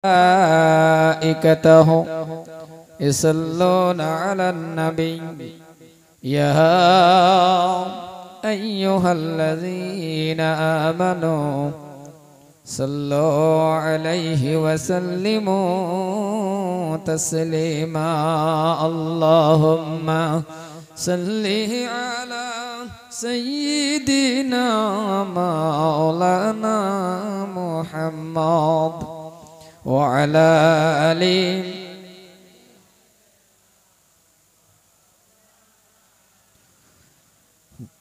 ملائكته يصلون على النبي يا أيها الذين آمنوا صلوا عليه وسلموا تسليما اللهم صل على سيدنا مولانا محمد وعلى آله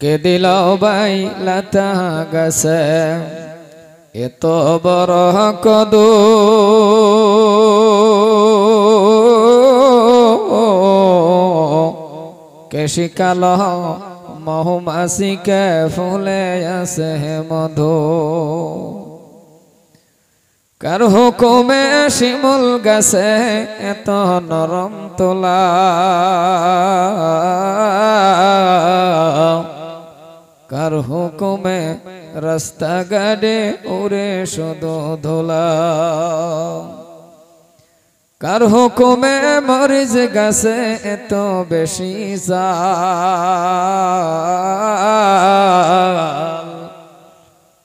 কে দিল বাইলাতা গেছে এত বড় কদু কে শিকাল মহুমাছিকে ফুলে আছে মধু কার হুকুমে শিমুল গাছে এত নরম তোলা কার হুকুমে রাস্তা গাড়ে উড়ে শুধু ধুলা কার হুকুমে মরিচ গাছে এত বেশি জাল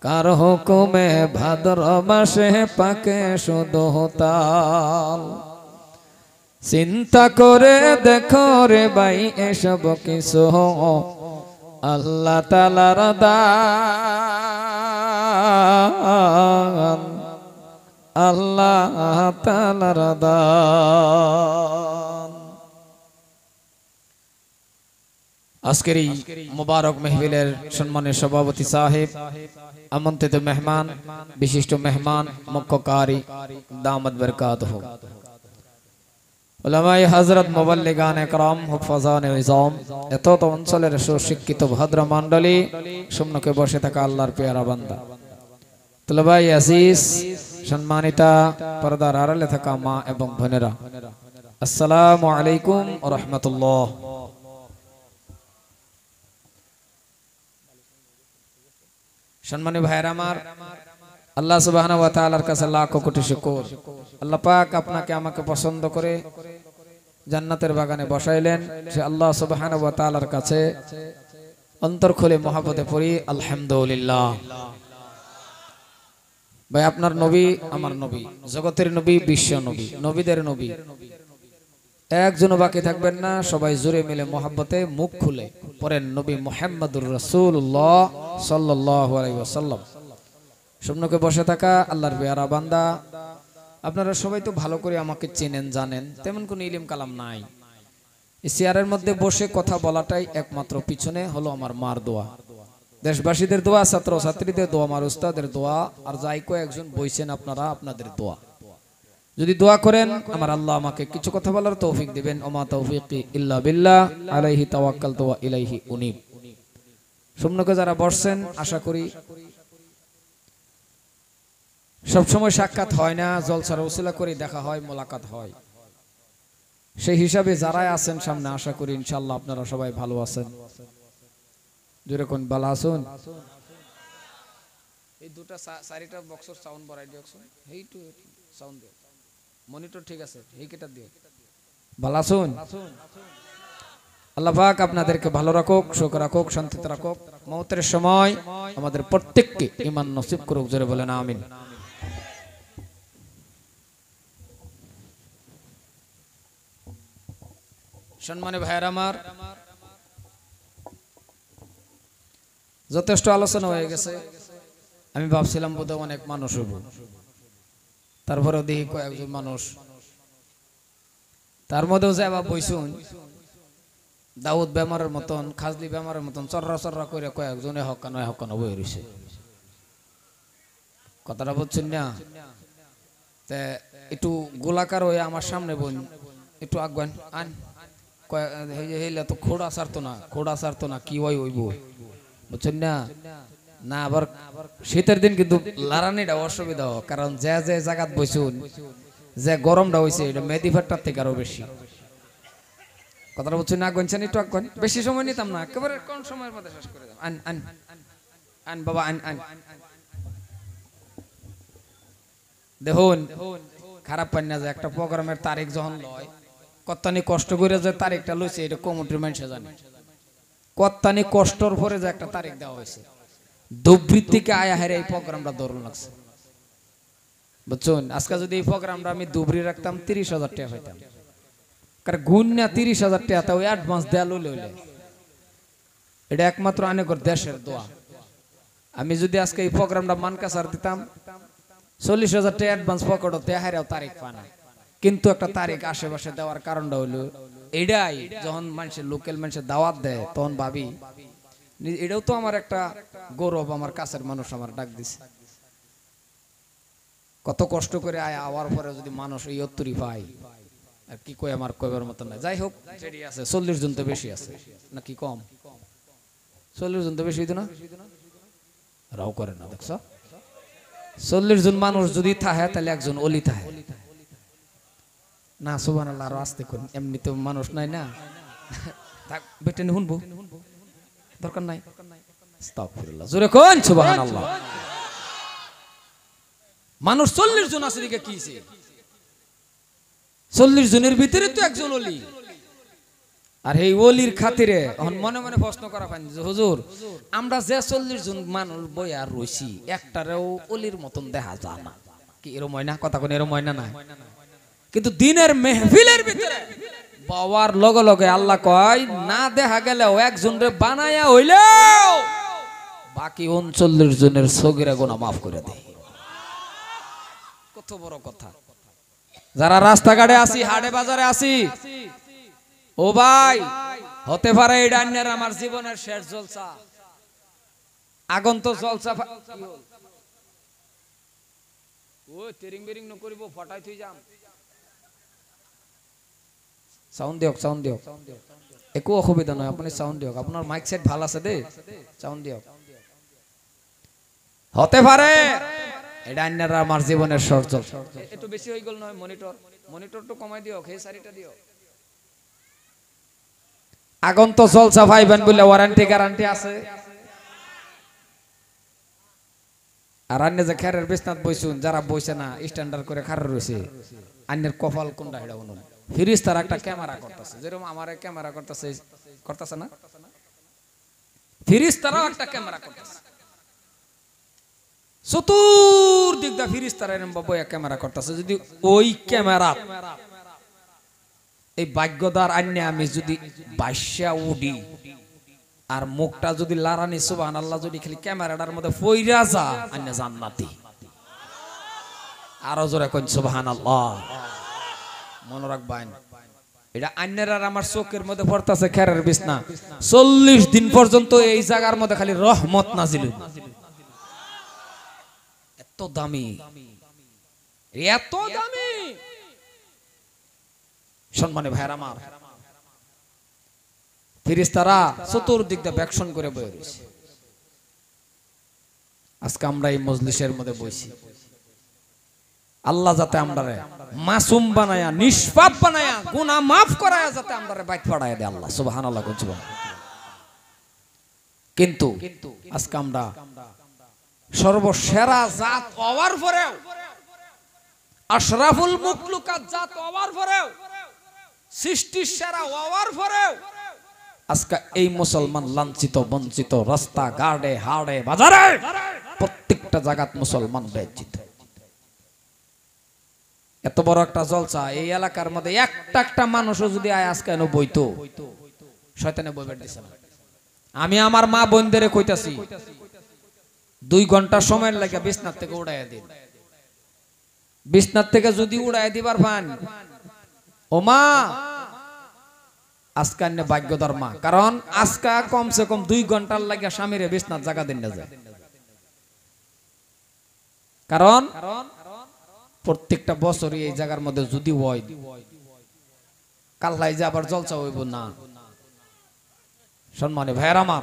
কার হুকুমে ভাদ্র মাসে পাকে শুধু তাল চিন্তা করে দেখো রে ভাই এসব কিছু আল্লাহ তাআলার দান আল্লাহ তাআলার দান আজকের এই মুবারক মাহফিলের সম্মানের সভাপতি সাহেব আমন্ত্রিত মেহমান বিশিষ্ট মেহমান মুখ্যকারী দামাত বরকাতুহু উলামায়ে হযরত মুবাল্লিগান ইকরাম হুফাজানে ইজাম এত অঞ্চলের সুশিক্ষিত ভদ্র মণ্ডলী সম্মুখে বসে থাকা আল্লাহর পেয়ারা বান্দা তুলাবায়ে আজিজ সম্মানিতা পর্দার আড়ালে থাকা মা এবং বোনেরা আসসালামু আলাইকুম ওয়া রাহমাতুল্লাহ। সম্মানিত ভাইরা আমার, আল্লাহ সুবহানাহু ওয়া তাআলার কাছে লাখো কোটি শুকর। আল্লাহ পাক আপনাকে আমাকে পছন্দ করে জান্নাতের বাগানে বসাইলেন। সে আল্লাহ সুবহানাহু ওয়া তাআলার কাছে অন্তর খুলে মহব্বতে পড়ি আলহামদুলিল্লাহ। ভাই আপনার নবী আমার নবী, জগতের নবী, বিশ্ব নবী, নবীদের নবী, একজনও বাকি থাকবেন না। সবাই জুড়ে মিলে মহব্বতে মুখ খুলে পড়েন নবী মুহাম্মদুর রাসূলুল্লাহ সাল্লাল্লাহু আলাইহি ওয়াসাল্লাম। সম্মুখে বসে থাকা আল্লাহর পেয়ারা বান্দা, আপনারা সবাই তো ভালো করে আমাকে চেনেন জানেন, তেমন কোনো ইলম কালাম নাই। এই চেয়ারের মধ্যে বসে কথা বলাটাই একমাত্র পিছনে হলো আমার মার দোয়া, দেশবাসীদের দোয়া, ছাত্র ছাত্রীদের দোয়া, আমার উস্তাদের দোয়া, আর যাই কয়েকজন বইছেন আপনারা আপনাদের দোয়া। যদি দোয়া করেন আমার আল্লাহ আমাকে কিছু কথা বলার তৌফিক দিবেন। ওমা তাওফিকি ইল্লা বিল্লাহ আলাইহি তাওয়াক্কালতু ওয়া ইলাইহি উনীব। সম্মুখে যারা বসছেন আশা করি সব সময় সাক্ষাৎ হয় না, জলসার উসিলা করে দেখা হয়, মোলাকাত হয়। সেই হিসাবে যারাই আছেন সামনে আশা করি ইনশাআল্লাহ আপনারা সবাই ভালো আছেন। জোরে কোন ভালো আছেন? এই দুটা চারিটা বক্সের সাউন্ড বাড়াই দিওছুন, এইটু সাউন্ড দিও, মনিটর ঠিক আছে, এই কেটা দিও। ভালো আছেন? আল্লাহ পাক আপনাদেরকে ভালো রাখুক, সুখ রাখুক, শান্তিতে রাখুক। মওতের সময় আমাদের প্রত্যেককে ঈমান নসিব করুক। জোরে বলেন আমিন। সম্মানিত ভাইরা আমার, যথেষ্ট আলোচনা হয়ে গেছে। আমি ভাবছিলাম বোধহয় অনেক মানুষ হইব, তারপরেও দেখি কয়েকজন মানুষ, তার মধ্যেও যে আবার বইসুন দাউদ বেমারের মতন, খাজলি বেমারের মতন চর্রা চর্রা করে কয়েকজনে হকানো বই রয়েছে। কথাটা বলছেন না? একটু গোলাকার হয়ে আমার সামনে বোন একটু আগুয়ান আন, হইলে তো খোড়া ছাড়তো না কি হইব, বুঝছেন না? না আবার শীতের দিন কিন্তু লারানিটা অসুবিধা হোক, কারণ যে যে জায়গাত বইছুন, যে গরমটা হয়েছে এটা মেদি ফাটটার থেকে আরো বেশি। কথাটা বলছেন না? আগুন একটু আগুন, বেশি সময় নিতাম না, একেবারে কোন সময়ের মধ্যে শেষ করে দাও। আন আন আন বাবা আন আন। দেখুন খারাপ পাই না যে একটা প্রোগ্রামের তারিখ যখন লয় কত্তানি কষ্ট করে যে তারিখটা লইছে এটা কমিটির মানুষে জানে কত্তানি কষ্টর পরে যে একটা তারিখ দেওয়া হয়েছে দুবৃত্তিকে আয়া হেরে এই প্রোগ্রামটা ধরুন লাগছে বুঝছেন আজকে যদি এই প্রোগ্রামটা আমি দুবরি রাখতাম 30,000 টাকা পাইতাম কারণ গুণ না 30,000 টাকা তাও অ্যাডভান্স দেয়া লইলে এটা একমাত্র অনেকর দেশের দোয়া আমি যদি আজকে এই প্রোগ্রামটা মানকাসার দিতাম 40,000 টাকা অ্যাডভান্স পকেটে হারাও তারিখ পানা কিন্তু একটা তারিখ আশেপাশে দেওয়ার কারণটা হলো এটাই যখন মানুষের লোকাল মানুষের দাওয়াত দেয় তখন ভাবি এটাও তো আমার একটা গৌরব আমার কাছের মানুষ আমার ডাক দিছে কত কষ্ট করে আওয়ার পরে যদি মানুষ এই উত্তরই পায় আর কি কই আমার কইবার মত না যাই হোক যেটি আছে 40 জন তো বেশি আছে নাকি কম 40 জন তো বেশি হইতো না রাও করে না দেখছ 40 জন মানুষ যদি থাকে তাহলে একজন ওলি থাকে না সুবহানাল্লাহ আর আস্তে কোন এমনি তো মানুষ নাই না থাক বেটেন শুনবো দরকার নাই আস্তাগফিরুল্লাহ জোরে কোন সুবহানাল্লাহ মানুষ 40 জন আছে দিকে কিছে 40 জনের ভিতরে তো একজন ওলি আর এই ওলির খাতিরে এখন মনে মনে প্রশ্ন করা পান যে হুজুর আমরা যে 40 জন মানুষ বইয়া রইছি একটারেও ওলির মতন দেখা যায় না কি এরকম হয় না কথা কোন এরকম হয় না না কিন্তু দিনের মেহফিলের ভিতরে বাবার লগে লগে আল্লাহ কয় না দেখা গেলেও একজনরে বানায়া হইলেও বাকি 39 জনের সগীরা গুনাহ maaf করে দেয় কত বড় কথা যারা রাস্তাঘাটে আসি হাটে বাজারে আসি ও ভাই হতে পারে এই ডান্নার আমার জীবনের শেষ জলসা আগন্ত জলসা ও তেরিং বেরিং ন করিব ফটাই থই যাম সাউন্ড দিও একো অসুবিধা নয় আপনি সাউন্ড দিও আপনার মাইক সেট ভালো আছে দে সাউন্ড দিও হতে পারে এটা আন্নার আমার জীবনের শর্ত একটু বেশি হই গেল নয় মনিটর তো কমাই দিও হে সারিটা দিও আগন্ত জলসা ভাইবেন বলে ওয়ারেন্টি গ্যারান্টি আছে আর আন্নে যে খেরের বিছনাত বইছুন যারা বইছে না স্ট্যান্ডার্ড করে খাড়া রইছে আন্নের কপাল কোনটা এটা অনু ফিরিস্তার একটা ক্যামেরা করতেছে যেরকম আমারে ক্যামেরা করতেছে না ফিরিস্তারও একটা ক্যামেরা করতেছে চতুর্দিক দা ফিরিস্তার এরকম বইয়া ক্যামেরা করতেছে যদি ওই ক্যামেরা এই ভাগ্যদার আন্নে আমি যদি বাইশা উডি আর মুখটা যদি লারানি সুবহানাল্লাহ যদি খালি ক্যামেরাটার মধ্যে ফইরা যা আন্নে জান্নাতি আরো জোরে কোন সুবহানাল্লাহ মনে রাখবেন এটা আন্নের আর আমার চোখের মধ্যে পড়তাছে খেরের বিছনা 40 দিন পর্যন্ত এই জায়গার মধ্যে খালি রহমত নাজিল এত দামি সম্মানে ভাইরা আমার ফেরেশতারা চতুর্দিক দিয়ে ব্যাকশন করে বয়ে রয়েছে আজকে আমরা এই মজলিসের মধ্যে বসি আল্লাহ যাতে আমরারে মাসুম বানায়া নিষ্পাপ বানায়া গুনাহ maaf করায়া যাতে আমরারে বাইত পড়ায়া দেয় আল্লাহ সুবহানাল্লাহ কিন্তু আজকে আমরা সর্বসেরা জাত হওয়ার পরেও আশরাফুল মুখলুকাত জাত হওয়ার পরেও সৃষ্টির সেরা হওয়ার পরেও আজকে এই মুসলমান লাঞ্ছিত বঞ্চিত রাস্তা ঘাটে হাড়ে বাজারে প্রত্যেকটা জায়গাত মুসলমান বেজ্জিত এত বড় একটা জলসা এই এলাকার মধ্যে একটা মানুষও যদি আয় আজকে এনে বইতো শয়তানে বইবার দিছে না আমি আমার মা বোনদেরে কইতাছি 2 ঘন্টা সময় লাগে বিছনাত থেকে উড়াইয়া দিন বিছনাত থেকে যদি উড়াইয়া দিবার পান ও মা আজকে আন্নে ভাগ্যদার মা কারণ আজকে কমসে কম 2 ঘন্টার লাগে স্বামীরে বিছনাত জায়গা দিন না যায় কারণ প্রত্যেকটা বছরই এই জায়গার মধ্যে যদি হয় কাল্লাই যে আবার জলসা হইব না সম্মানে ভাইরা আমার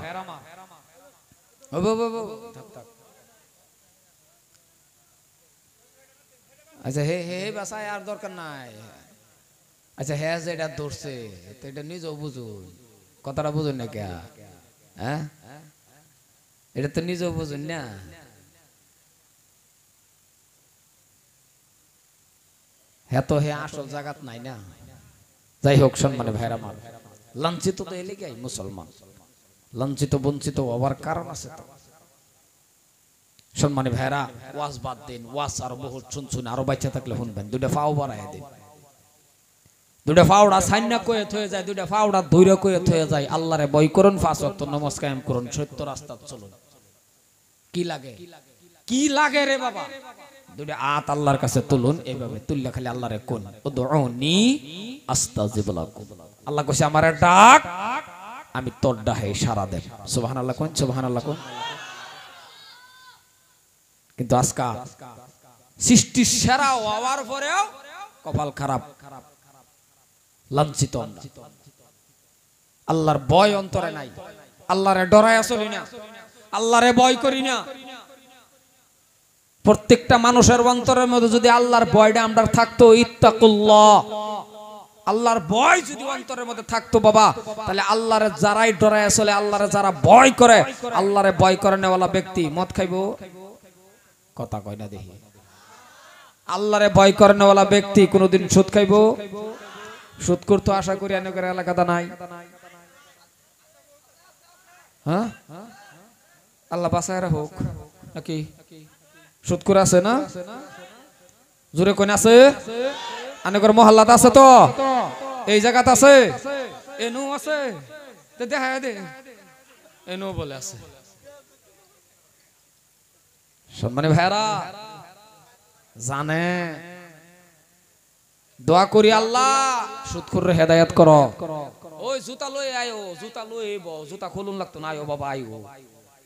আচ্ছা হে হে বাসায় আর দরকার নাই আচ্ছা হ্যাঁ যেটা ধরছে তো এটা নিজেও বুঝুন কথাটা বুঝুন না কে হ্যাঁ এটা তো নিজেও বুঝুন না হ্যাঁ তো হে আসল জায়গাত নাই না। যাই হোক সম্মানে ভাইরা আমার, লাঞ্ছিত তো এলাকায় মুসলমান, লাঞ্ছিত বঞ্চিত হওয়ার কারণ আছে তো। সম্মানে ভাইরা, ওয়াজ বাদ দিন, ওয়াজ আরো বহুত শুনছুন, আরো বাচ্চা থাকলে শুনবেন। দুইটা ফাও বাড়ায় দিন, দুইটা ফাওড়া সাইন্না কয়ে থয়ে যায়, দুইটা ফাওড়া ধৈর্য কয়ে থয়ে যায়। আল্লাহরে ভয় করুন, 5 ওয়াক্ত নামাজ কায়েম করুন, সত্য রাস্তা চলুন। কি লাগে, কি লাগে রে বাবা? দুইটা হাত আল্লাহর কাছে তুলুন, এইভাবে তুললে খালি আল্লাহরে কোন উদউনি আস্তাজিব লাকুম। আল্লাহ কইছে আমারে ডাক, আমি তোর ডাকে সাড়া দেব। সুবহানাল্লাহ কোন, সুবহানাল্লাহ কোন। কিন্তু আজকা সৃষ্টির সেরা হওয়ার পরেও কপাল খারাপ, লাঞ্ছিত। আল্লাহর ভয় অন্তরে নাই, আল্লাহরে ডরায় চলি না, আল্লাহরে ভয় করি না। প্রত্যেকটা মানুষের অন্তরের মধ্যে যদি আল্লাহর ভয়টা আমরা থাকতো, ইত্তাকুল্লাহ, আল্লাহর ভয় যদি অন্তরের মধ্যে থাকতো বাবা, তাহলে আল্লাহরে যারাই ডরায় চলে, আল্লাহরে যারা ভয় করে, আল্লাহরে ভয় করে নেওয়ালা ব্যক্তি মদ খাইবো, কথা কয় না দেখি। আল্লাহরে ভয় করে নেওয়ালা ব্যক্তি কোনোদিন সুদ খাইবো, সুদ করতে আশা করি অনেকের এলাকাটা নাই। হ্যাঁ, আল্লাহ বাঁচায় হোক নাকি? সুদ করে আছে না? জোরে কোন আছে? অনেকের মহল্লাত আছে তো, এই জায়গাত আছে, এনু আছে, দেখা দে এনু বলে আছে। সম্মানী ভাইরা জানে, দোয়া করি আল্লাহ সুদখোররে হেদায়েত করো। ওই জুতা লই আয়ো, জুতা লই আইব, জুতা খুলুন লাগতো না, আয়ো বাবা আইও,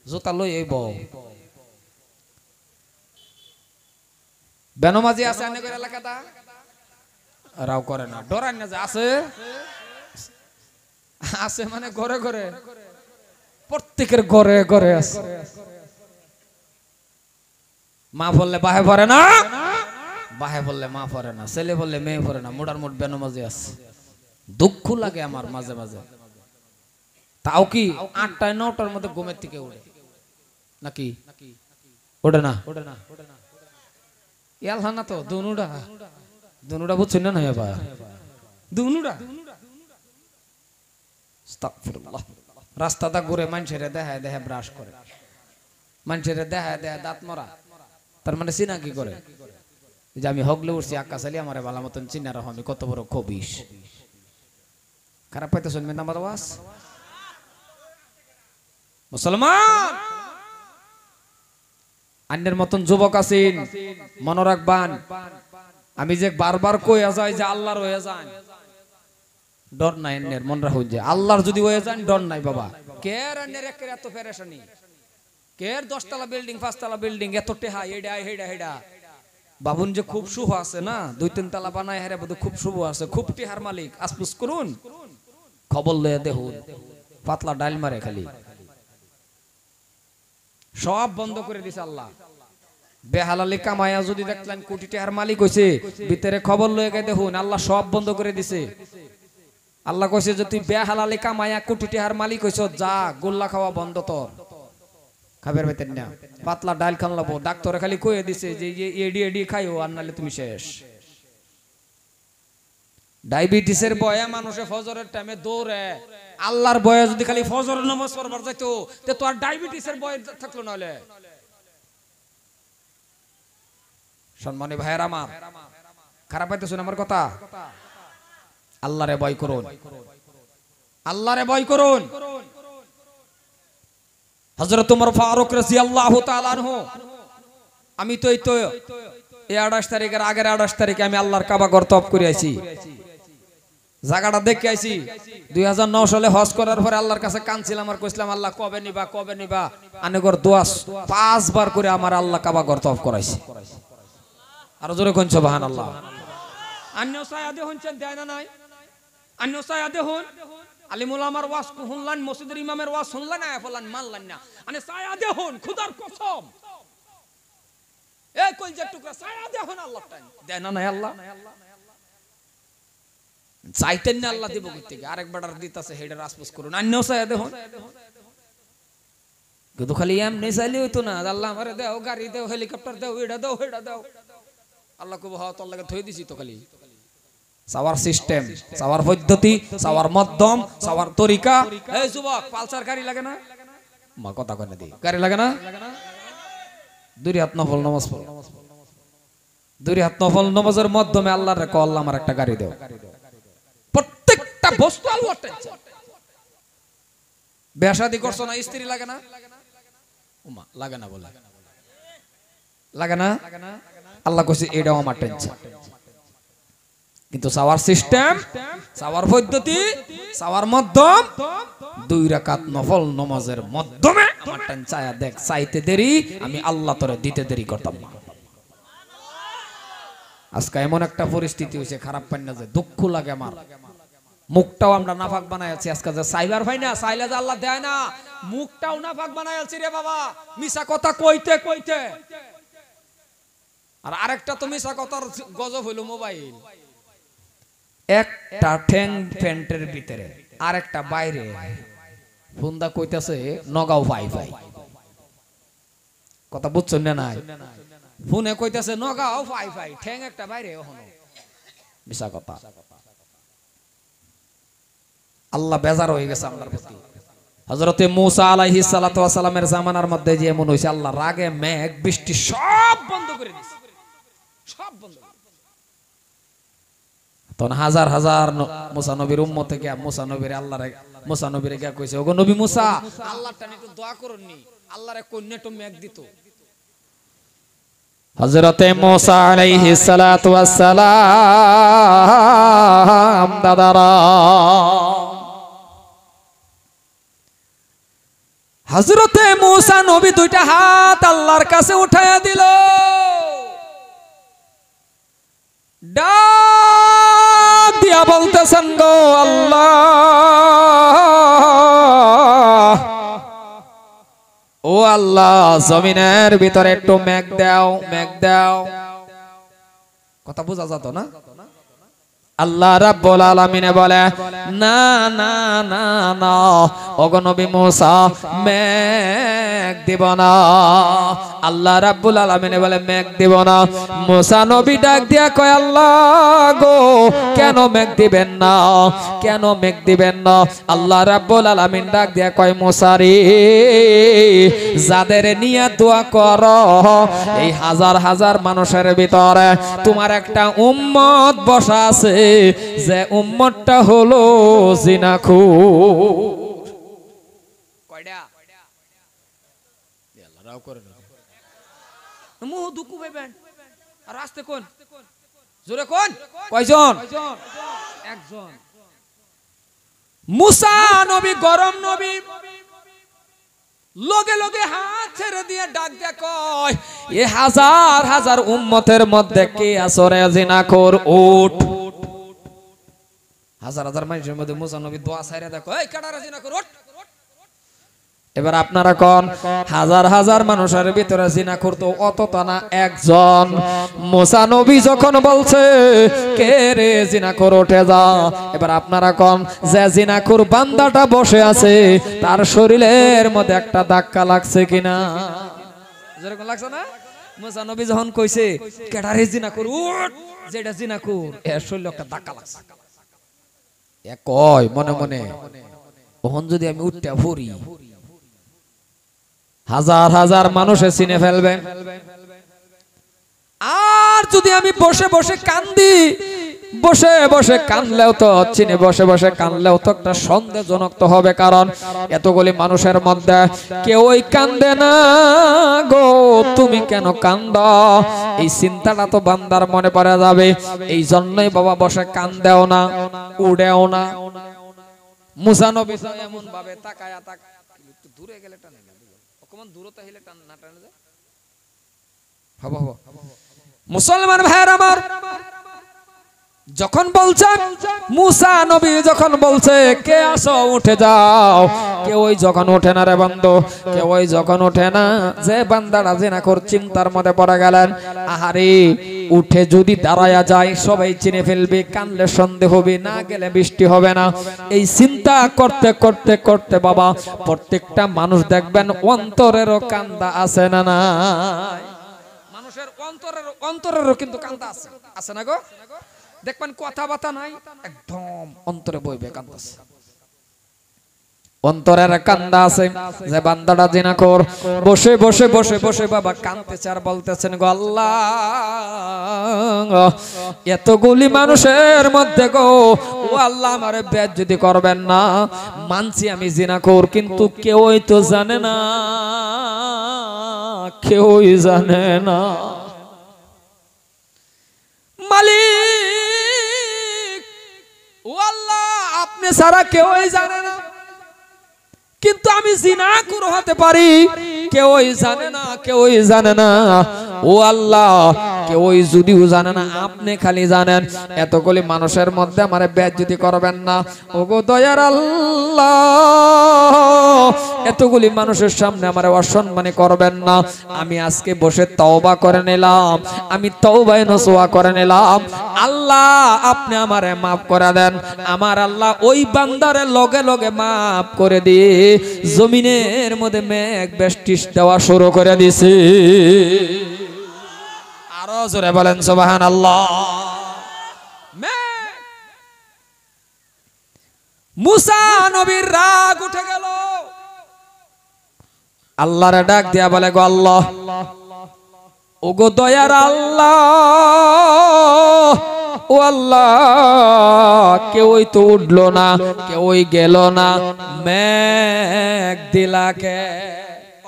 জুতা লই আইব। বেনমাজি আছে অনেকের এলাকাটা, রাও করে না, ডরান না যে আছে, আছে মানে ঘরে ঘরে, প্রত্যেকের ঘরে ঘরে আছে। মা বললে বাহে পড়ে না, বাহে বললে মা পড়ে না, ছেলে বললে মেয়ে পড়ে না, মোটার মোট বেনমাজি আছে। দুঃখ লাগে আমার মাঝে মাঝে। তাও কি 8টা 9টার মধ্যে ঘুমের থেকে উঠে নাকি? ওঠে না, ওঠে না, ইয়ালহা না তো দুনুডা, দুনুডা বুঝছেন না? এবার দুনুডা আস্তাগফিরুল্লাহ। রাস্তাটা ঘুরে মানুষের দেখায় দেখায় ব্রাশ করে, মানুষের দেখায় দেখায় দাঁত মরা, তার মানে চিনা কি করে যে আমি হগলে উঠছি আকাশ আলী আমার ভালো মতন চিনা রাখো, আমি কত বড় খবিস। খারাপ পাইতে শুনবেন আমার আওয়াজ? মুসলমান আন্যের মতন যুবক আছেন, মনে রাখবান, আমি যে বারবার কইয়া যাই যে আল্লাহর হয়ে যান, ডর নাই আন্যের, মন রাখুন যে আল্লাহর যদি হয়ে যান ডর নাই বাবা। কের আন্যের একের এত পেরেশানি, কের 10 তলা বিল্ডিং 5 তলা বিল্ডিং এত টেহা হেডা হেডা হেডা বাবুন যে খুব শুভ আছে না, 2-3 তলা বানায় হেরে বধু খুব শুভ আছে, খুব টেহার মালিক, আসপুস করুন, খবর লয়ে দেখুন, পাতলা ডাইল মারে খালি, সব বন্ধ করে দিছে আল্লাহ। বেহালালি কামায়া যদি দেখলেন কোটি টাকার মালিক হইছে, ভিতরে খবর লয়ে গিয়ে দেখুন আল্লাহ সব বন্ধ করে দিছে। আল্লাহ কইছে যে তুই বেহালালি কামায়া কোটি টাকার মালিক হইছ, যা গোল্লা খাওয়া বন্ধ তোর, খাবার বেতেন না, পাতলা ডাইল খান লাবো। ডাক্তারে খালি কয়ে দিছে যে এডি এডি খাইও, আর নালে তুমি শেষ। ডায়াবেটিসের বয়ে মানুষে ফজরের টাইমে দৌড়ে, আল্লাহর বয়ে যদি খালি ফজর নামাজ পড়বার যাইতো, তে তো আর ডায়াবেটিসের বয়ে থাকলো নালে। সম্মানী ভাইয়ের আমার, খারাপ পাইতেছেন আমার কথা? আল্লাহরে ভয় করুন, আল্লাহরে ভয় করুন। হযরত ওমর ফারুক রাদিয়াল্লাহু তাআলা আনহু, আমি তো এই 28 তারিখের আগের 28 তারিখে আমি আল্লাহর কাবা ঘর তওয়াফ করে আইছি, জায়গাটা দেখে আইছি। 2009 সালে হজ করার পরে আল্লাহর কাছে কাঁদছিলাম আর কইছিলাম আল্লাহ কবে নিবা, কবে নিবা। আনেগর দোয়া 5 বার করে আমার আল্লাহ কাবা ঘর তওয়াফ করাইছে। আর জোরে কোন সুবহানাল্লাহ। অন্য সায়াদে হচ্ছেন দেয় না নাই, অন্য সায়াদে হন আলিমুল আমার ওয়াজ শুনলেন, মসজিদের ইমামের ওয়াজ শুনলেন, না ফলান মানলেন না, আনে সায়াদে হন খোদার কসম, এই কল যে টুকরা সায়াদে হন আল্লাহ দেয় না নাই, আল্লাহ চাইতেন না আল্লাহ দিব কই থেকে, আরেকবার দিতাছে হেডে রাসপুস করুন, অন্য সায়াদে হন। কিন্তু খালি এমনি চাইলে হইতো না, আল্লাহ আমারে দাও গাড়ি দাও, হেলিকপ্টার দাও, এটা দাও, হেডা দাও, আল্লাহ কব হওয়া তোর লাগে থই দিছি তো খালি চাওয়ার সিস্টেম, চাওয়ার পদ্ধতি, চাওয়ার মাধ্যম, চাওয়ার তরিকা। এই যুবক পালসার গাড়ি লাগে না? মা কথা কয় না দি গাড়ি লাগে না? দুই হাত নফল নামাজ পড়ো, দুই হাত নফল নামাজের মাধ্যমে আল্লাহর রে কও আল্লাহ আমার একটা গাড়ি দাও। প্রত্যেকটা বস্তু আল্লাহর টেনশন। বিয়া শাদী করছো না, স্ত্রী লাগে না? ওমা লাগে না বলে লাগে না? আল্লাহ কইছে এটাও আমার টেনশন। কিন্তু চাওয়ার সিস্টেম, চাওয়ার পদ্ধতি, চাওয়ার মাধ্যম, দুই রাকাত নফল নামাজের মাধ্যমে আমার টেন চায়া দেখ, চাইতে দেরি আমি আল্লাহ তোরে দিতে দেরি করতাম না। আজকে এমন একটা পরিস্থিতি হয়েছে, খারাপ পাই না যে দুঃখ লাগে আমার। মুখটাও আমরা নাফাক বানাই আছি আজকে, যে সাইবার ভাই না চাইলে যে আল্লাহ দেয় না, মুখটাও নাফাক বানাই আছি রে বাবা, মিছা কথা কইতে কইতে। আর আরেকটা তো মিছা কথার গজব হইল মোবাইল। একটা ঠ্যাং প্যান্টের ভিতরে আরেকটা বাইরে, ফোনদা কইতাছে নগাঁও ভাই ভাই, কথা বুঝছেন না? নাই ফোনে কইতাছে নগাঁও ভাই ভাই, ঠ্যাং একটা বাইরে, ওহনো মিছা কথা। আল্লাহ বেজার হয়ে গেছে আমাদের প্রতি। হযরতে মূসা আলাইহিস সালাতু ওয়াস সালামের জামানার মধ্যে যে এমন হইছে, আল্লাহ রাগে মেঘ বৃষ্টি সব বন্ধ করে দিয়েছে, সব বন্ধ। তখন হাজার হাজার মূসা নবীর উম্মত থেকে মূসা নবীর আল্লাহর মূসা নবীর গিয়া কইছে, ওগো নবী মূসা আল্লাহর টানে একটু দোয়া করুননি, আল্লাহর কন্যা একটু মেঘ দিত। হযরতে মূসা আলাইহিস সালাতু ওয়াস সালাম দাদারা, হযরতে মূসা নবী দুইটা হাত আল্লাহর কাছে উঠায়া দিল, ডাক দিয়া বলতেছেন, গো আল্লাহ, ও আল্লাহ, জমিনের ভিতরে একটু মেঘ দাও, মেঘ দাও। কথা বোঝা যেত না? আল্লাহ রাব্বুল আলামিন বলে, না না না না, ওগো নবী মূসা মেঘ দিব না। আল্লাহ রাব্বুল আলামিন বলে মেঘ দিব না। মূসা নবী ডাক দিয়া কয়, আল্লাহ গো, কেন মেঘ দিবেন না, কেন মেঘ দিবেন না? আল্লাহ রাব্বুল আলামিন ডাক দিয়া কয়, মূসা রে, যাদের নিয়ে দোয়া করো, এই হাজার হাজার মানুষের ভিতরে তোমার একটা উম্মত বসা আছে, যে উম্মতটা হলো জিনাখোর। কয়টা? আল্লাহ রাও করে না, মুহ দুকু ভাইবেন। আর আস্তে কোন, জোরে কোন, কয়জন? একজন। মূসা নবী গরম নবী, লগে লগে হাত ছেড়ে দিয়ে ডাক দিয়া কয়, এ হাজার হাজার উম্মতের মধ্যে কে আসরে জিনাখোর? উঠ। হাজার হাজার মানুষের মধ্যে মূসা নবী দোয়া ছাইরা দেখো, এই কাটারা জিনাখোর উঠ। এবার আপনারা কোন, হাজার হাজার মানুষের ভিতরে জিনাখোর তো অতটা না, একজন। মূসা নবী যখন বলছে, কে রে জিনাখোর উঠে যা, এবার আপনারা কোন, যে জিনাখোর বান্দাটা বসে আছে তার শরীরের মধ্যে একটা ধাক্কা লাগছে কিনা? যেরকম লাগছে না? মূসা নবী যখন কইছে কেডারে জিনাখোর উঠ, যেটা জিনাখোর, এর শরীরে একটা ধাক্কা লাগছে। এ কয় মনে মনে, ওহন যদি আমি উঠতে ভরি, হাজার হাজার মানুষে চিনে ফেলবে। আর যদি আমি বসে বসে কান্দি, বসে বসে কানলেও তো চিনে, বসে বসে কানলেও তো একটা সন্দেহজনক তো হবে, কারণ এতগুলি মানুষের মধ্যে কেউই কান্দে না। গো তুমি কেন কান্দো? এই চিন্তাটা তো বান্দার মনে পড়ে যাবে, এই জন্যই বাবা বসে কান্দেও না, উড়েও না। মূসা নবী এমন ভাবে তাকায়া তাকায়া, একটু দূরে গেলে টানে না, কখন দূরতা হইলে টান না টানে যায়। হবো হবো মুসলমান ভাইয়ের আমার, যখন বলছে মূসা নবী যখন বলছে কে আসো উঠে যাও, কেউই যখন ওঠে না রে বন্ধু, কেউই যখন ওঠে না। যে বান্দাটা জিনাখোর চিন্তার মধ্যে পড়ে গেলেন, আহারে উঠে যদি দাঁড়ায়া যায় সবাই চিনে ফেলবে, কানলে সন্দেহ হবে, না গেলে বৃষ্টি হবে না। এই চিন্তা করতে করতে করতে বাবা প্রত্যেকটা মানুষ দেখবেন অন্তরেরও কান্দা আছে না নাই? মানুষের অন্তরেরও কিন্তু কান্তা আছে, আছে না গো? দেখবেন কথাবার্তা নাই, একদম অন্তরে বইবে কান্দাছে, অন্তরের কান্দা আছে যে বান্দাটা জিনাখোর বসে বসে বসে বসে বাবা কাঁদতেছে আর বলতেছেন গো আল্লাহ, এতগুলি মানুষের মধ্যে গো ও আল্লাহ আমারে বেজ্জতি করবেন না, মানছি আমি জিনাখোর, কিন্তু কেউই তো জানে না, কেউই জানে না মালিক ও আল্লাহ, আপনি ছাড়া কেউই জানে না, কিন্তু আমি জিনাখোর হতে পারি, কেউই জানে না, কেউই জানে না ও আল্লাহ, কেউই যদিও জানে না, আপনি খালি জানেন। এতগুলি মানুষের মধ্যে আমারে বেজ্জতি করবেন না ওগো দয়ার আল্লাহ, এতগুলি মানুষের সামনে আমারে অসম্মানী করবেন না। আমি আজকে বসে তওবা করে নিলাম, আমি তওবায়ে নসুহা করে নিলাম, আল্লাহ আপনি আমারে মাফ করে দেন। আমার আল্লাহ ওই বান্দারে লগে লগে মাফ করে দিয়ে জমিনের মধ্যে মেঘ বৃষ্টি দেওয়া শুরু করে দিছে। আরো জোরে বলেন সুবহানাল্লাহ। মুসা নবীর রাগ উঠে গেল, আল্লাহরে ডাক দিয়া বলে গো আল্লাহ, ওগো দয়ার আল্লাহ, ও আল্লাহ কেউই তো উঠলো না, কেউই গেল না, মেঘ দিলাকে।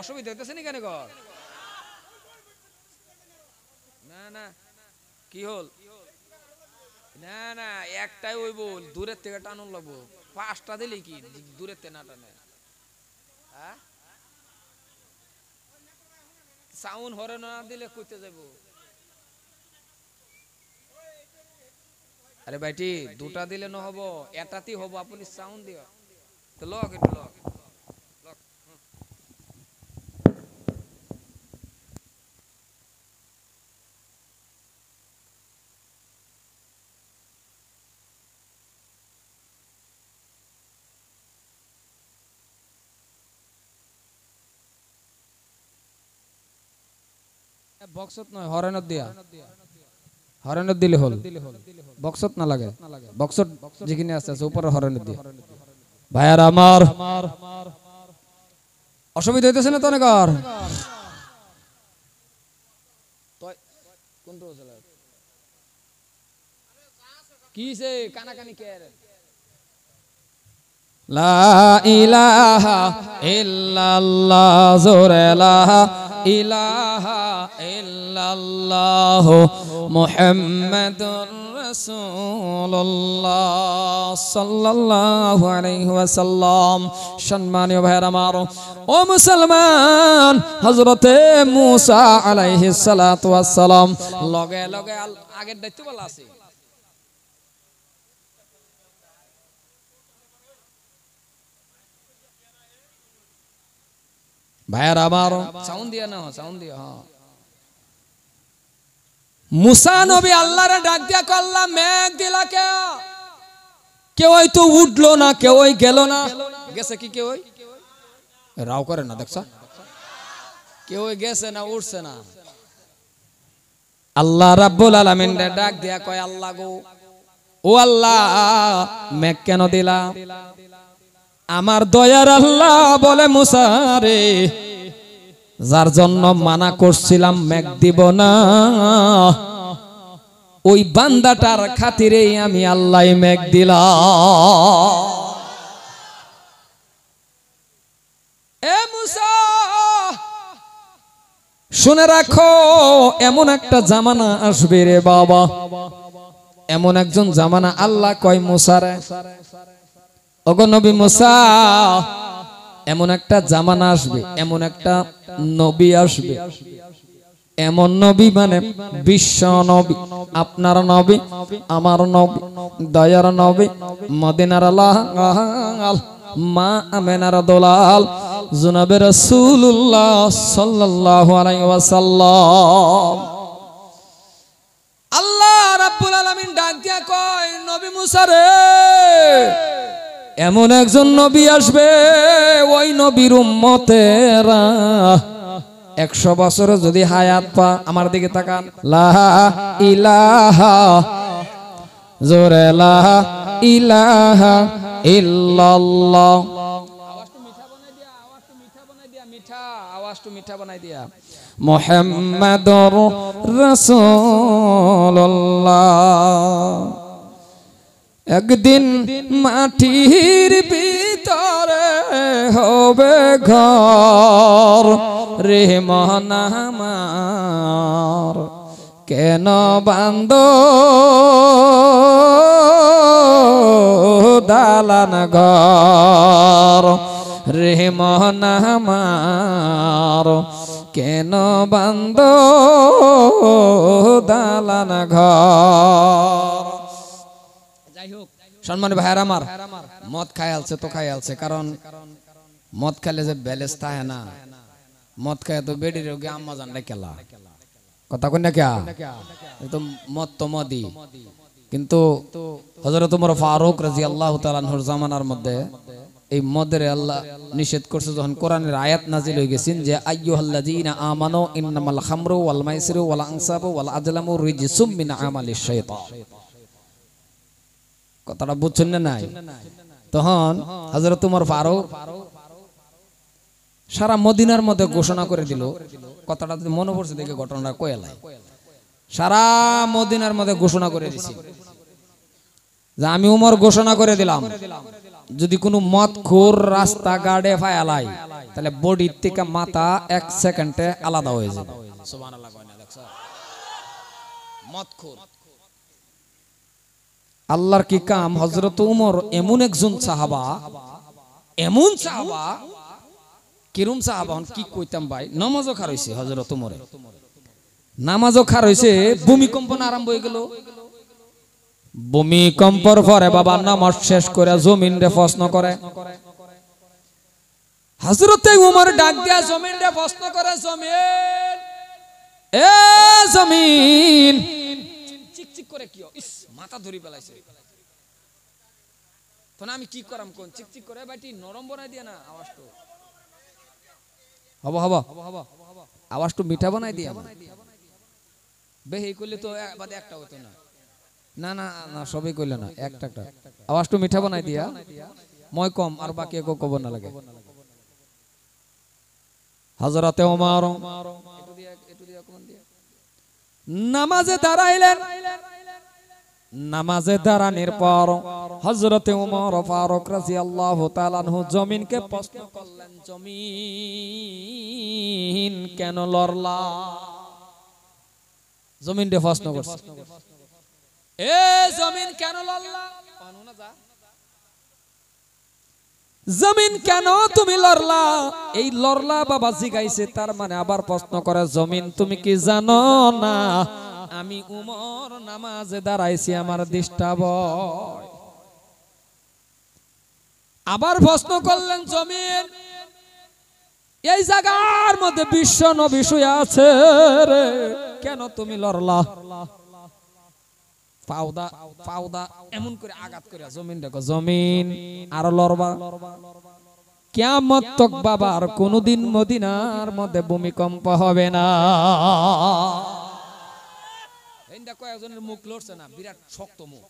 অসুবিধা হইতেছে নি কেন গো? না না কি হল? না না একটাই ওই বল, দূরের থেকে টানুন লাগবো, পাঁচটা দিলে কি দূরের থেকে না টানে? হ্যাঁ সাউন্ড হরে না দিলে কইতে যাবো। আরে ভাইটি দুটা দিলে না হবো, এটাতেই হবো, আপনি সাউন্ড দিও তো। লক একটু লক লক। বক্সত নয়, হরেনত দিয়া, হরেনত দিলে হল, বক্সত না লাগে, বক্সত যেখানে আছে আছে উপরে হরেনত দিয়া। ভাইয়ার আমার অসুবিধা হইতেছে না তো অনেক? আর কি সে কানাকানি কে? লা ইলাহা ইল্লাল্লাহ, জোরে লা ইলাহা ইল্লাল্লাহ মুহাম্মাদুর রাসূলুল্লাহ সাল্লাল্লাহু আলাইহি ওয়াসাল্লাম। সম্মানীয় ভাইরা আমার ও মুসলমান, হযরতে মুসা আলাইহিস সালাতু ওয়াস সালাম লগে লগে আগের দায়িত্ব বলা আছে। ভাইয়ার আমার সাউন্ড দিয়া না, সাউন্ড দিয়া। হ্যাঁ মুসা নবী আল্লাহরে ডাক দিয়া কল্লা মেঘ দিলা কে? কেউই তো উঠলো না, কেউই গেল না। গেছে কি কেউই? রাও করে না দেখছ, কেউই গেছে না, উঠছে না। আল্লাহ রাব্বুল আলামিন ডাক দিয়া কয় আল্লাহ গো, ও আল্লাহ মেঘ কেন দিলা? আমার দয়ার আল্লাহ বলে মুসা রে, যার জন্য মানা করছিলাম মেঘ দিব না, ওই বান্দাটার খাতিরে আমি আল্লাহ মেঘ দিলাম। এ মুসা শুনে রাখো, এমন একটা জামানা আসবে রে বাবা, এমন একজন জামানা আল্লাহ কয় মুসা রে, ওগো নবী মুসা, এমন একটা জামানা আসবে, এমন একটা নবী আসবে, এমন নবী মানে বিশ্ব নবী, আপনার নবী, আমার নবী, দয়ার নবী, মদিনার লাল, মা আমেনার দোলাল, জনাবে রাসূলুল্লাহ সাল্লাল্লাহু আলাইহি ওয়াসাল্লাম। আল্লাহ রাব্বুল আলামিন ডাক দিয়া কয় নবী মুসা রে, এমন একজন নবী আসবে, ওই নবীর উম্মতেরা 100 বছর যদি হায়াত পা, আমার দিকে তাকান, লা ইলাহা, জোরে লা ইলাহা ইল্লাল্লাহ। মিঠা বানাই দিয়া মুহাম্মাদুর রাসূলুল্লাহ। একদিন মাটির ভিতরে হবে ঘর রে মন আমার, কেন বান্দ দালান ঘর রে মন আমার, কেন বান্দ দালান ঘর। যাই হোক সম্মানী ভাইয়ার আমার, মদ খাই আলছে তো খাই আলছে, কারণ মদ খাইলে যে ব্যালেন্স থাকে না, মদ খায় তো বেডির রোগে আম্মা জানটা খেলা কথা কই না ক্যা, একদম মদ তো মদি। কিন্তু হযরত ওমর ফারুক রাদিয়াল্লাহু তাআলা আনহুর জামানার মধ্যে এই মদের আল্লাহ নিষেধ করছে, যখন কোরআনের আয়াত নাজিল হয়ে গেছেন যে আইয়ুহাল্লাযীনা আমানু ইন্নামাল খামরু ওয়াল মাইসিরু ওয়াল আনসাবু ওয়াল আজলামু রিজসুম মিন আমালিশ শাইতান। কথাটা বুঝছেন না নাই? তখন হযরত ওমর ফারুক সারা মদিনার মধ্যে ঘোষণা করে দিল, কথাটা মনে পড়ছে দেখে ঘটনাটা কয়েলাই, সারা মদিনার মধ্যে ঘোষণা করে দিছি যে আমি উমর ঘোষণা করে দিলাম, যদি কোনো মদখোর রাস্তা গাড়ে ফায়ালাই তাহলে বডির থেকে মাথা 1 সেকেন্ডে আলাদা হয়ে যাবে। সুবহানাল্লাহ। মদখোর আল্লাহর কি কাম, হযরত উমর এমন একজন সাহাবা, এমন সাহাবা, কিরম সাহাবা কি কইতাম ভাই, নামাজও খার হইছে হযরত উমরে, নামাজও খার হইছে, ভূমিকম্পন আরম্ভ হয়ে গেল। ভূমিকম্পর পরে বাবা নামাজ শেষ করে জমিন রে প্রশ্ন করে, হযরত উমর ডাক দিয়া জমিন রে প্রশ্ন করে, জমিন, এ জমিন, চিকচিক করে কি ইস মাথা ধরি ফেলাইছে, তখন আমি কি করাম কোন, চিকচিক করে বাইটি নরম বানাই দিয়া না, আওয়াজ তো হব হব আওয়াজ তো মিঠা বানাই দিয়া, বেহি করলে তো বাদে একটা হতো না, না না না সবই কইলে না, একটা একটা আওয়াজ তো মিঠা বানাই দিয়া, মই কম আর বাকি কেউ কব না লাগে। হযরতে ওমর নামাজে দাঁড়াইলেন, নামাজে দাঁড়ানোর পর হযরতে ওমর ফারুক রাদিয়াল্লাহু তাআলা আনহু জমিনকে প্রশ্ন করলেন, জমিন কেন লড়লা? জমিন রে প্রশ্ন করছে, এ জমিন কেন লড়লা? জমিন কেন তুমি লড়লা? এই লড়লা বাবা জিগাইছে, তার মানে আবার প্রশ্ন করে, জমিন তুমি কি জানো না আমি উমর নামাজে দাঁড়াইছি, আমার ডিস্টার্ব হয়। আবার প্রশ্ন করলেন, জমিন এই জায়গার মধ্যে বিশ্ব নবী শুয়ে আছে রে, কেন তুমি লড়লা? পাউদা পাউদা এমন করে আঘাত করে জমিন দেখো, জমিন আর লড়বা, কিয়ামত তক বাবা আর কোনদিন মদিনার মধ্যে ভূমিকম্প হবে না। এই দেখো একজনের মুখ লড়ছে না, বিরাট শক্ত মুখ,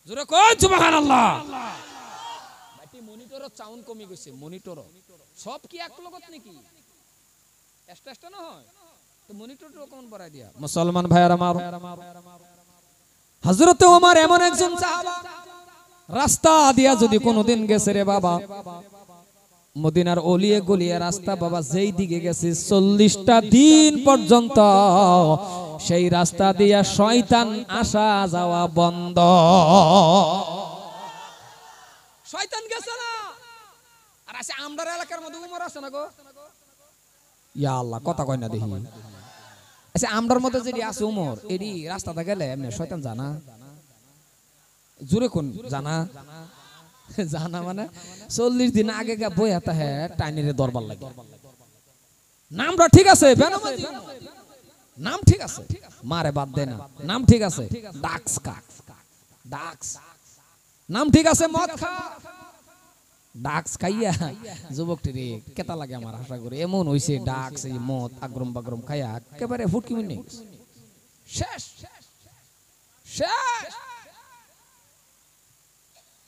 জোরে কই সুবহানাল্লাহ। ভাই মনিটরও সাউন্ড কমে গেছে, মনিটরও সব কি এক লগত নাকি, এক্সট্রা না হয় তো মনিটরও কোন বড়াই দিয়া। মুসলমান ভাইয়ার আমার, হযরতে ওমর এমন একজন সাহাবা, রাস্তা দিয়া যদি কোনোদিন গেছে রে বাবা, মদিনার অলিয়ে গলিয়ে রাস্তা বাবা যেই দিকে গেছে 40টা দিন পর্যন্ত সেই রাস্তা দিয়া শয়তান আসা যাওয়া বন্ধ। শয়তান গেছে না, আর আছে আমরার এলাকার মধ্যে উমর আছে না গো, ইয়া আল্লাহ কথা কয় না দেখি। আচ্ছা আমরার মধ্যে যদি আছে উমর, এডি রাস্তাটা গেলে এমনি শয়তান জানা, জোরে কোন জানা, জানা মানে 40 দিন আগে গা বইয়া তাহে টাইনিরে দরবার লাগে। নামটা ঠিক আছে, নাম ঠিক আছে, মারে বাদ দে না, নাম ঠিক আছে, ডাক্স কা ডাক্স নাম ঠিক আছে, মদ খা ডাক্স খাইয়া যুবকটি রে কেতা লাগে আমার আশা করে এমন হইছে ডাক্স এই মদ আগ্রম বাগ্রম খাইয়া একেবারে ফুটকি মিনে শেষ শেষ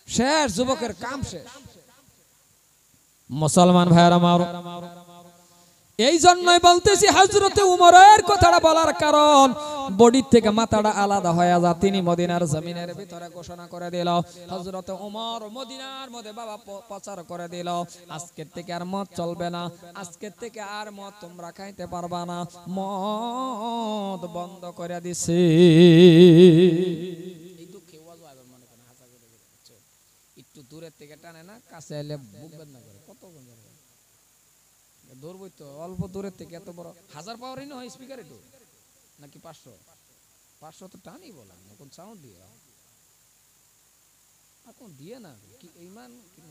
শেষ যুবকের কাম শেষ। মুসলমান ভাইয়ের আমার, এই জন্যই বলতেছি হযরতে উমরের কথাটা বলার কারণ বডি থেকে মাথাটা আলাদা হয়ে যা। তিনি মদিনার জমিনের ভিতরে ঘোষণা করে দিল, হযরতে উমর মদিনার মধ্যে বাবা প্রচার করে দিল, আজকের থেকে আর মদ চলবে না, আজকের থেকে আর মদ তোমরা খাইতে পারবা না, মদ বন্ধ করে দিছে। এই দুঃখে ওয়াজ হয় মনে করেন হাসা করে একটু দূরের থেকে টানে না, কাছে এলে বুক বেদনা করে। কত ধরবই তো অল্প দূরের থেকে, এত বড় 1000 পাওয়ারই নয় স্পিকার একটু নাকি 500 তো টানি বলেন কোন সাউন্ড দিয়ে এখন দিয়ে না কি ইমান কি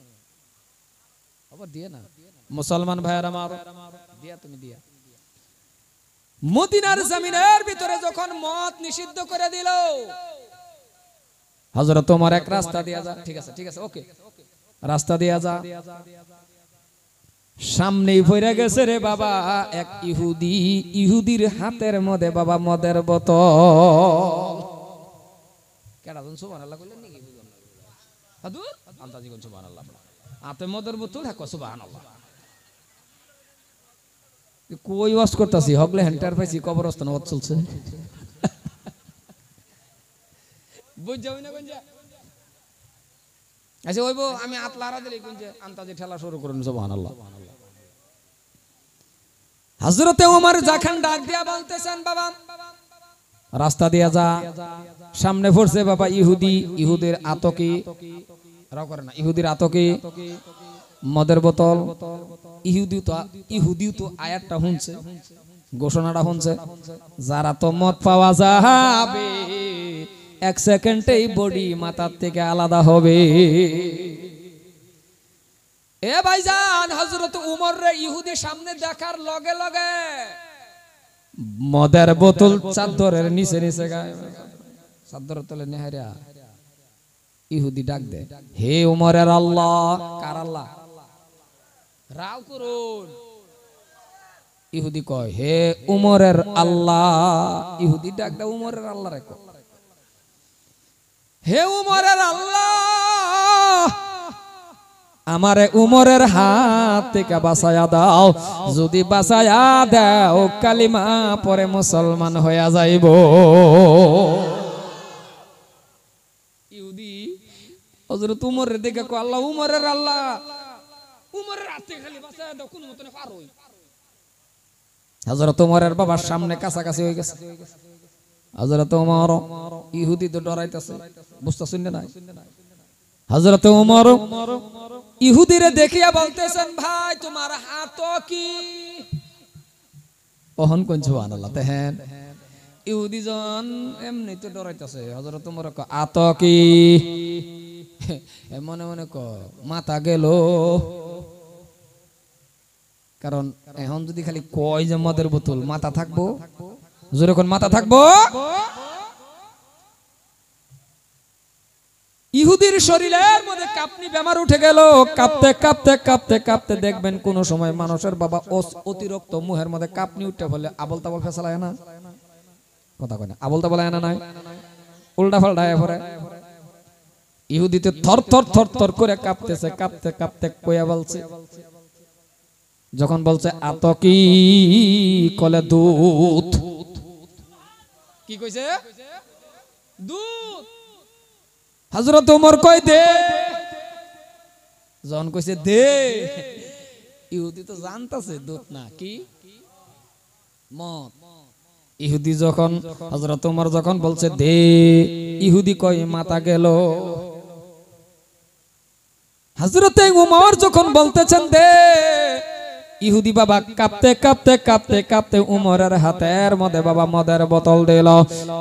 আবার দিয়ে না। মুসলমান ভাইয়ের আমার, দিয়া তুমি দিয়া। মদিনার জমিনের ভিতরে যখন মদ নিষিদ্ধ করে দিল, হযরত ওমর এক রাস্তা দিয়া যা, ঠিক আছে ঠিক আছে ওকে, রাস্তা দিয়া যা, সামনেই পড়ে গেছে রে বাবা এক ইহুদি, ইহুদির হাতের মধ্যে বাবা মদের বোতল। কেডা জন সুবহানাল্লাহ কইলেন নাকি বুঝুন না হাদুর আন্তাজি কোন সুবহানাল্লাহ, হাতে মদের বোতল হাকো সুবহানাল্লাহ। কই ওয়াজ করতাছি হগলে হেন্টার পাইছি কবরস্থান ওয়াজ চলছে বুঝ যাও না কোন যা আচ্ছা ওইবো আমি আতলারা দিলি কোন যে আন্তাজি ঠেলা শুরু করুন সুবহানাল্লাহ। হযরতে ওমর যখন ডাক দিয়া বলতেছেন বাবা রাস্তা দিয়া যা, সামনে পড়ছে বাবা ইহুদি, ইহুদের আতকি রাও করে না, ইহুদির আতকি মদের বোতল। ইহুদিও তো আয়াতটা শুনছে, ঘোষণাটা শুনছে, যারা তো মদ পাওয়া যাবে এক সেকেন্ডেই বডি মাথার থেকে আলাদা হবে। এ ভাইজান হযরত উমর রে ইহুদি সামনে দেখার লগে লগে মদের বোতল চাদরের নিচে নিচে গায়, চাদরের তলে নেহারিয়া ইহুদি ডাক দে, হে উমরের আল্লাহ। কার আল্লাহ? রাও করুন। ইহুদি কয় হে উমরের আল্লাহ। ইহুদি ডাক দে উমরের আল্লাহ রে, হে উমরের আল্লাহ আমারে উমরের হাত থেকে বাঁচায়া দাও, যদি বাঁচায়া দাও কালিমা পরে মুসলমান হইয়া যাইব। ইহুদি হযরত উমরের দিকে কয় আল্লাহ উমরের আল্লাহ, উমরের হাত থেকে খালি বাঁচায়া দাও, কোন মতনে পার হই। হযরত উমরের বাবার সামনে কাছাকাছি হয়ে গেছে। হযরত উমর ইহুদি তো ডরাইতেছে, বুঝতেছেন না? হযরত উমর ইহুদিরে দেখিয়া বলতেছেন ভাই তোমার হাত কি? ওহন কোন সুবহানাল্লাহ তেহেন ইহুদি জন এমনি তো ডরাইতেছে। হযরত উমর কয় আত কি? মনে মনে কয় মাথা গেল, কারণ এখন যদি খালি কয় যে মদের বোতল, মাথা থাকবো? জোরে কোন মাথা থাকবো? ইহুদির শরীরের মধ্যে কাঁপনি বেমার উঠে গেল। কাঁপতে কাঁপতে কাঁপতে কাঁপতে দেখবেন কোন সময় মানুষের বাবা অতিরিক্ত মুহের মধ্যে কাঁপনি উঠে বলে আবল তাবল ফেসালায় না, কথা কয় না, আবল তাবল আয় না, নাই উল্টা পাল্টায় পড়ে। ইহুদিতে থর থর থর থর করে কাঁপতেছে, কাঁপতে কাঁপতে কইয়া বলছে, যখন বলছে আতকি কলে দুধ। কি কইছে? দুধ। হযরত ওমর কয় দে, যখন কইছে দে, ইহুদি তো জানতাছে দুধ না কি মদ। ইহুদি যখন হযরত ওমর যখন বলছে দে, ইহুদি কয় মাথা গেল। হযরতে ওমর যখন বলতেছেন দে, ইহুদি বাবা কাঁপতে কাঁপতে কাঁপতে কাঁপতে উমরের হাতের মধ্যে বাবা মদের বোতল দিল।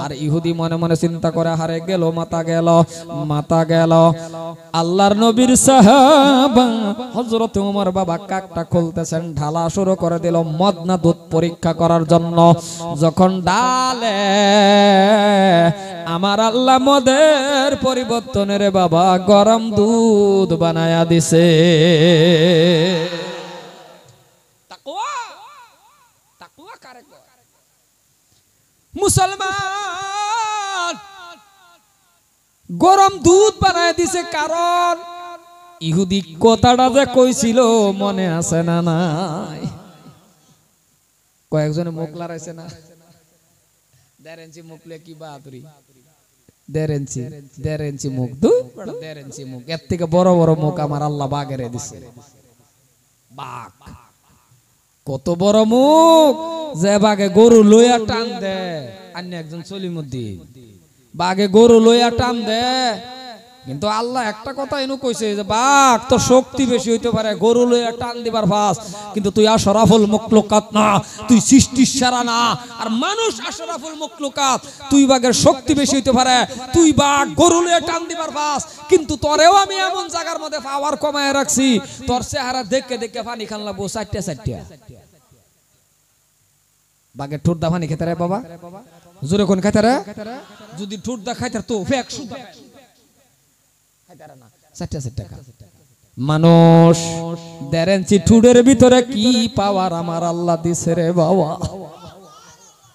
আর ইহুদি মনে মনে চিন্তা করে, হারে গেল, মাথা গেল, মাথা গেল। আল্লাহর নবীর সাহাবা হযরত উমর বাবা কাকটা খুলতেছেন, ঢালা শুরু করে দিল মদ না দুধ পরীক্ষা করার জন্য। যখন ডালে আমার আল্লাহ মদের পরিবর্তনের বাবা গরম দুধ বানায়া দিছে। মুসলমান গরম দুধ বানায় দিছে, কারণ ইহুদি কথাটা যে কইছিল মনে আছে না নাই? কয়েকজনে মুখ লড়াইছে না, 1.5 ইঞ্চি মুখ লে কি বাহাদুরি, 1.5 ইঞ্চি মুখ, 1.5 ইঞ্চি মুখ, এর থেকে বড় বড় মুখ আমার আল্লাহ বাগেরে দিছে। বাঘ কত বড় মুখ, যে বাঘে গরু লইয়া টান দে। অন্য একজন সলিমুদ্দিন বাঘে গরু লইয়া টান দে, কিন্তু আল্লাহ একটা কথা এনু কইছে যে বাঘ তোর শক্তি বেশি হইতে পারে, গরু লইয়া টান দিবার ফাস, কিন্তু তুই আশরাফুল মাখলুকাত না, তুই সৃষ্টির সেরা না, আর মানুষ আশরাফুল মাখলুকাত। তুই বাঘের শক্তি বেশি হইতে পারে, তুই বাঘ গরু লইয়া টান দিবার ফাস, কিন্তু তোরেও আমি এমন জায়গার মধ্যে পাওয়ার কমায় রাখছি, তোর চেহারা দেখে দেখে পানি খান লাগবো 4টা। বাঘের ঠোঁট দা পানি খেতে রে বাবা, জোরে কোন খাইতে রে? যদি ঠোঁট দা খাইতে তো ফেক সুদা খাইতে না, 4টা। মানুষ 1.5 ইঞ্চি ঠোঁটের ভিতরে কি পাওয়ার আমার আল্লাহ দিছে রে বাবা।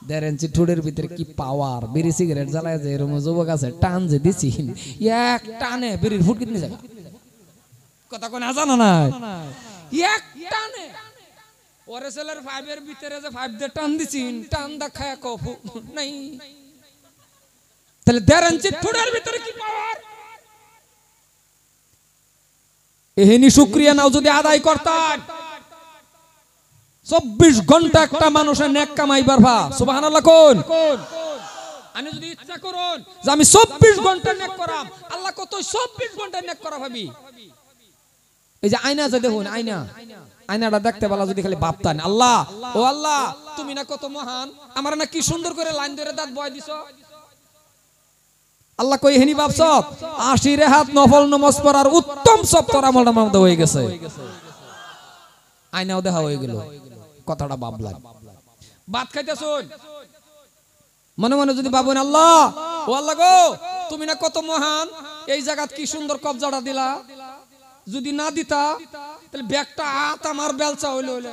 1.5 ইঞ্চি ঠোঁটের ভিতরে কি পাওয়ার। বিড়ি সিগারেট জ্বালায় যে এরকম যুবক আছে, টান যে দিছি এক টানে বিড়ির ফুট কিনে যায়, কথা কোন জানা নাই? এক টানে ওরে ছেলের 5 এর ভিতরে যে 5 দিয়ে টান দিছি, টান দা খায়া কফু নাই, তাহলে 1.5 ইঞ্চি ঠোঁটের ভিতরে কি পাওয়ার। এহেনি শুকরিয়া নাও যদি আদায় করতেন, 24 ঘন্টা একটা মানুষের নেক কামাইবার ভা। সুবহানাল্লাহ কোন? আমি যদি ইচ্ছা করুন যে আমি 24 ঘন্টা নেক করাম, আল্লাহ কত 24 ঘন্টা নেক করা ভাবি। এই যে আয়না যে দেখুন, আয়নাটা দেখতে বলা যদি খালি ভাবতেন, আল্লাহ ও আল্লাহ তুমি না কত মহান, আমার না কি সুন্দর করে লাইন ধরে দাঁত বয় দিছো। আল্লাহ কই হেনি ভাবছ 80 রাকাত নফল নামাজ পড়ার উত্তম সব তোর আমলটা মধ্যে হয়ে গেছে। আয়নাও দেখা হয়ে গেল, কথাটা ভাবলাম। ভাত খাইতেছুন, মনে মনে যদি ভাবেন আল্লাহ ও আল্লাহ গো তুমি না কত মহান, এই জায়গাত কি সুন্দর কবজাটা দিলা, যদি না দিতা তাহলে ব্যাগটা হাত আমার বেলচা হইলে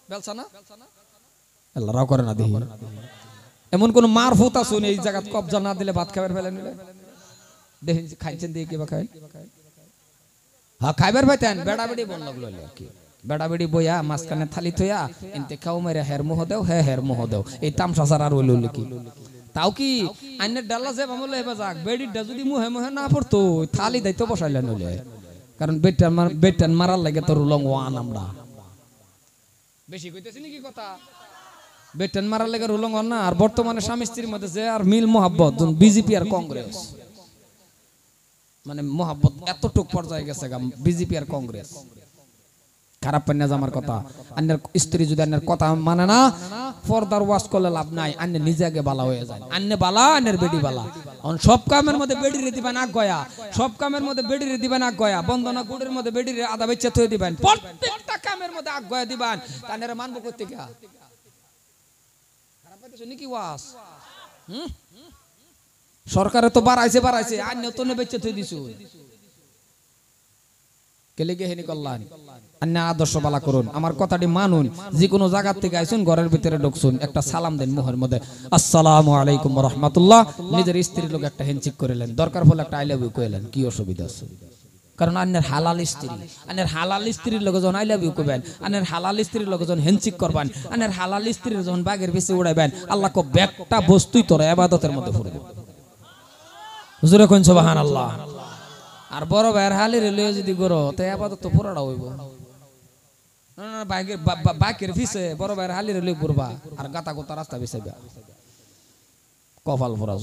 বেলচা না আল্লাহ রাও করে না। দেখি এমন কোন মারফুত আছে এই জায়গাত কবজা না দিলে ভাত খাবার ফেলে নিলে, দেখেন খাইছেন দিয়ে কি বা খাই। হ্যাঁ খাইবার পাইতেন, বেড়া বেড়ি বল লাগলো আর কি, বেড়া বেড়ি বইয়া মাঝখানে থালি থইয়া এনতে খাও মেরে হের মোহ দেও, হের মোহ দেও, এই তামসা ছাড়া আর হইল কি। তাও কি আইনের ডাল্লা যে বামলে হেবা যাক, বেড়িটা যদি মুহে মুহে না পড়তো থালি দায়িত্ব বসাইলেন হইলে, কারণ বেটান মারার লাগে তোর লং ওয়ান আমরা বেশি কইতেছি নাকি কথা। বেটান মারার লাগে রুলং ওয়ান না। আর বর্তমানে স্বামী স্ত্রীর মধ্যে যে আর মিল মোহাব্বত, বিজেপি আর কংগ্রেস, মানে মোহাব্বত এতটুক পর্যায়ে গেছে বিজেপি আর কংগ্রেস। খারাপ পান্না আমার কথা, আন্নের স্ত্রী যদি আন্নের কথা মানে না, পর্দার ওয়াশ করলে লাভ নাই, আন্নে নিজে আগে বালা হয়ে যায়। আন্নে বালা, আন্নের বেডি বালা। সব কামের মধ্যে বেডি রে দিবেন আগ গয়া, সব কামের মধ্যে বেডি রে দিবেন আগ গয়া, বন্দনা গুড়ের মধ্যে বেডি রে আদা বেচে থয়ে দিবেন, প্রত্যেকটা কামের মধ্যে আগ গয়া দিবেন। তানের মানবো করতে গিয়া খারাপ পাইতেছ নাকি ওয়াশ? সরকারে তো বাড়াইছে, আন্নে তো নে বেচে থয়ে দিছু, কেলে গে হেনি কল্যাণ। আন্না আদর্শ বালা করুন, আমার কথাটি মানুন। যে কোনো জায়গা থেকে আইসুন, ঘরের ভিতরে ঢুকছুন, একটা সালাম দেন মুখের মধ্যে, আসসালামু আলাইকুম ওয়া রাহমাতুল্লাহ। নিজের স্ত্রীর লোক একটা হ্যান্ডশেক করিলেন, দরকার হলে একটা আই লাভ ইউ কইলেন, কি অসুবিধা আছে? কারণ আন্নের হালাল স্ত্রী, আন্নের হালাল স্ত্রীর লোক যখন আই লাভ ইউ কইবেন, আন্নের হালাল স্ত্রীর লোক যখন হ্যান্ডশেক করবেন, আন্নের হালাল স্ত্রীর যখন বাগের পিছে উড়াইবেন, আল্লাহ কো ব্যাগটা বস্তুই তোর ইবাদতের মধ্যে পড়বে। হুজুরে কোন সুবহানাল্লাহ। আর বড় ভাইয়ের হালির লয়ে যদি গরো তাই আপাতত তো পুরাটা হইব না, না বাইকের পিছে বড় ভাইয়ের হালির লয়ে ঘুরবা আর গাতা গোতা রাস্তা বিছাইবা, কপাল পোড়া।